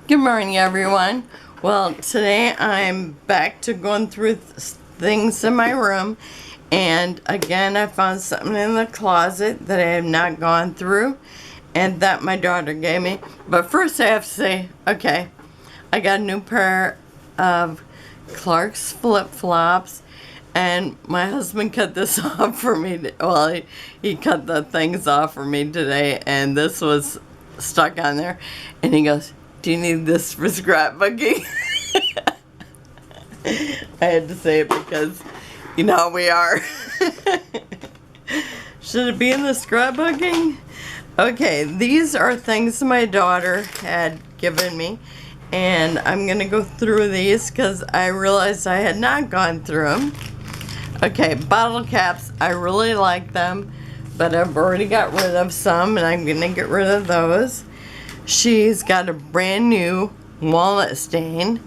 Good morning, everyone. Well, today I'm back to going through things in my room, and again I found something in the closet that I have not gone through and that my daughter gave me. But first I have to say, okay, I got a new pair of Clark's flip-flops, and my husband cut this off for me. Well, he cut the things off for me today, and this was stuck on there, and he goes, "Do you need this for scrapbooking?" I had to say it because you know how we are. Should it be in the scrapbooking? Okay, these are things my daughter had given me, and I'm gonna go through these because I realized I had not gone through them. Okay, bottle caps, I really like them, but I've already got rid of some, and I'm gonna get rid of those. She's got a brand new walnut stain.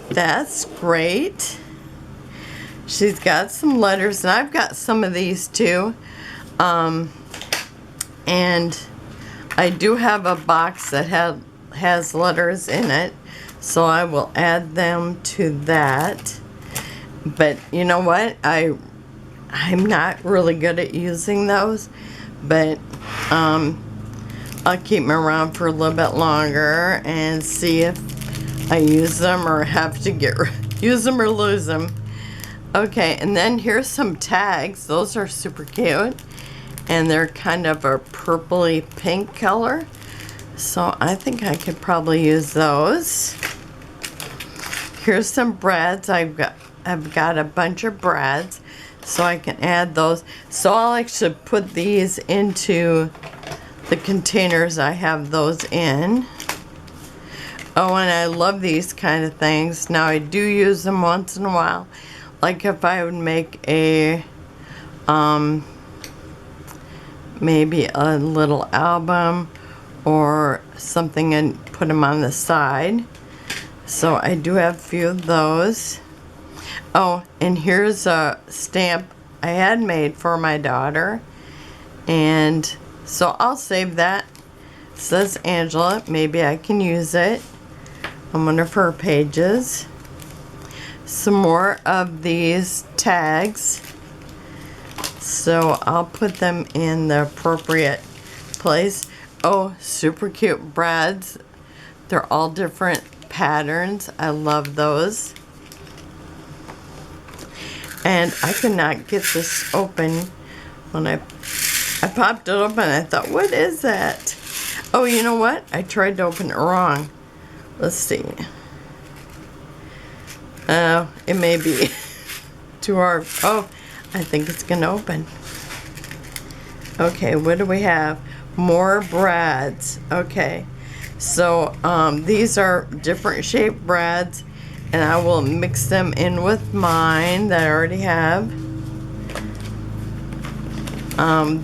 That's great. She's got some letters, and I've got some of these too. And I do have a box that has letters in it, so I will add them to that. But you know what? I'm not really good at using those, but I'll keep them around for a little bit longer and see if I use them or have to use them or lose them. Okay, and then here's some tags. Those are super cute, and they're kind of a purpley pink color, so I think I could probably use those. Here's some brads. I've got a bunch of brads, so I can add those. So I'll actually put these into the containers I have those in. Oh, and I love these kind of things. Now I do use them once in a while. Like if I would make a maybe a little album or something and put them on the side. So I do have a few of those. Oh, and here's a stamp I had made for my daughter, and so I'll save that. It says Angela. Maybe I can use it on one of her pages. Some more of these tags. So I'll put them in the appropriate place. Oh, super cute brads. They're all different patterns. I love those. And I could not get this open when I popped it open. I thought, what is that? Oh, you know what? I tried to open it wrong. Let's see. Oh, it may be too hard. Oh, I think it's gonna open. Okay, what do we have? More brads. Okay, so these are different shaped brads, and I will mix them in with mine that I already have.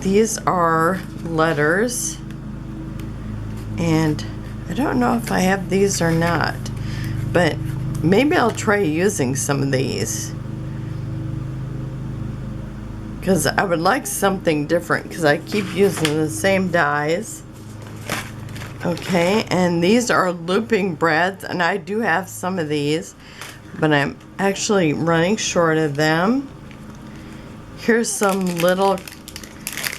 These are letters, and I don't know if I have these or not, but maybe I'll try using some of these, because I would like something different, because I keep using the same dies. Okay, and these are looping brads, and I do have some of these, but I'm actually running short of them. Here's some little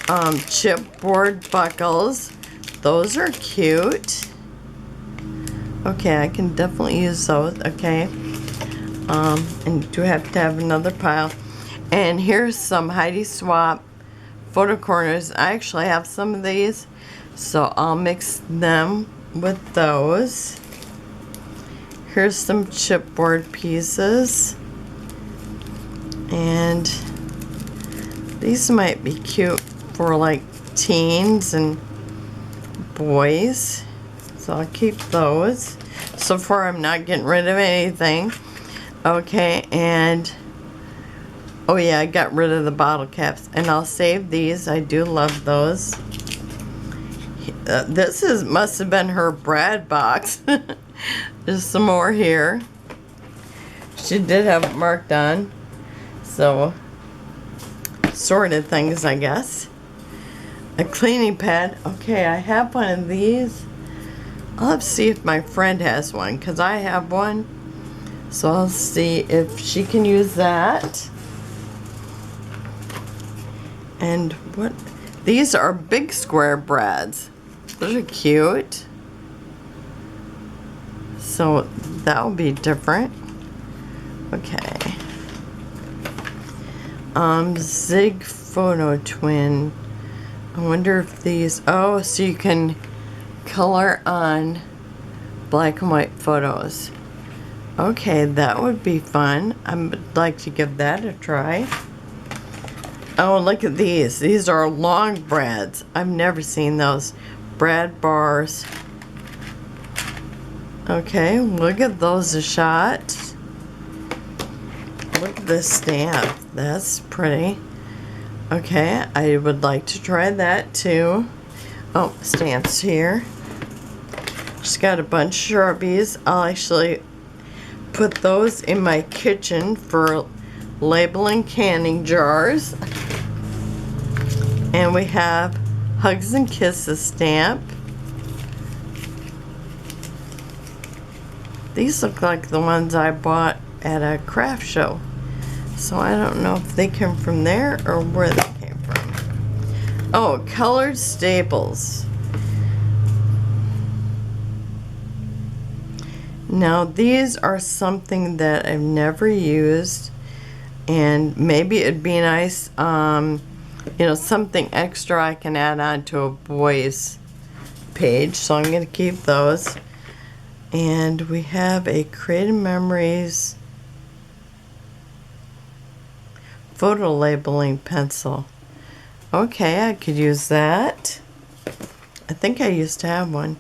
chipboard buckles. Those are cute. Okay, I can definitely use those. Okay, and do have to have another pile. And here's some Heidi Swapp photo corners. I actually have some of these, so I'll mix them with those. Here's some chipboard pieces, and these might be cute for like teens and boys, so I'll keep those. So far I'm not getting rid of anything. Okay, and oh yeah, I got rid of the bottle caps, and I'll save these. I do love those. This must have been her brad box. There's some more here. She did have it marked on, so sorted things, I guess. A cleaning pad. Okay, I have one of these, I'll have to see if my friend has one, because I have one. So I'll see if she can use that. And what? These are big square brads. Those are cute. So that will be different. Okay. Zig Photo Twin. I wonder if these, oh, so you can color on black and white photos. Okay, that would be fun. I would like to give that a try. Oh, look at these. These are long brads. I've never seen those. Brad bars. Okay, look at those a shot. Look at this stamp. That's pretty. Okay, I would like to try that too. Oh, stamps here. Just got a bunch of Sharpies. I'll actually put those in my kitchen for labeling canning jars. And we have Hugs and Kisses stamp. These look like the ones I bought at a craft show. So I don't know if they came from there or where they came from. Oh, colored staples. Now these are something that I've never used, and maybe it'd be nice, you know, something extra I can add on to a boy's page. So I'm going to keep those. And we have a Creative Memories photo labeling pencil. Okay, I could use that. I think I used to have one.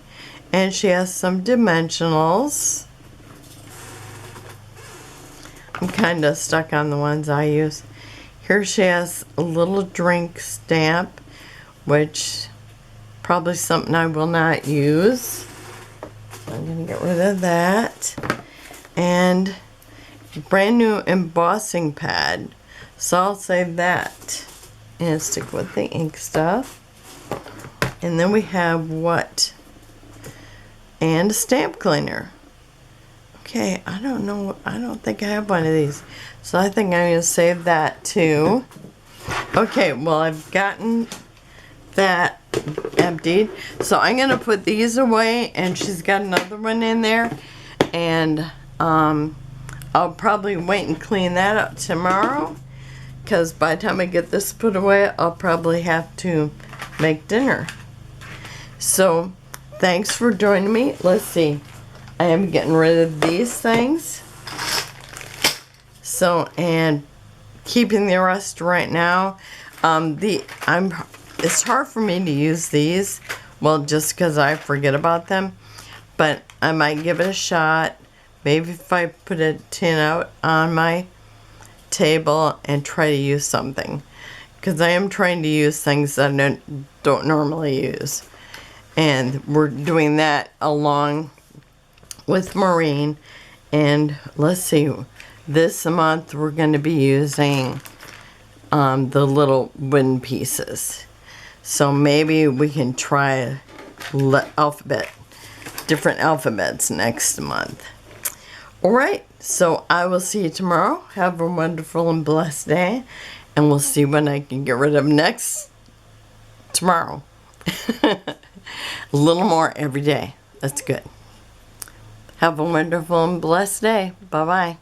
And she has some dimensionals. I'm kind of stuck on the ones I use. Here she has a little drink stamp, which probably something I will not use. I'm going to get rid of that. And brand new embossing pad. So I'll save that and stick with the ink stuff. And then we have what? And a stamp cleaner. Okay, I don't know. I don't think I have one of these. So I think I'm going to save that too. Okay, well, I've gotten that emptied. So I'm going to put these away, and she's got another one in there. And I'll probably wait and clean that up tomorrow, because by the time I get this put away, I'll probably have to make dinner. So thanks for joining me. Let's see. I am getting rid of these things. So, and keeping the rest right now. It's hard for me to use these. Well, just because I forget about them. But I might give it a shot. Maybe if I put a tin out on my table and try to use something. Because I am trying to use things that I don't normally use. And we're doing that along with Maureen. And let's see, this month we're going to be using the little wooden pieces. So maybe we can try different alphabets next month. Alright, so I will see you tomorrow. Have a wonderful and blessed day. And we'll see what I can get rid of next tomorrow. A little more every day. That's good. Have a wonderful and blessed day. Bye-bye.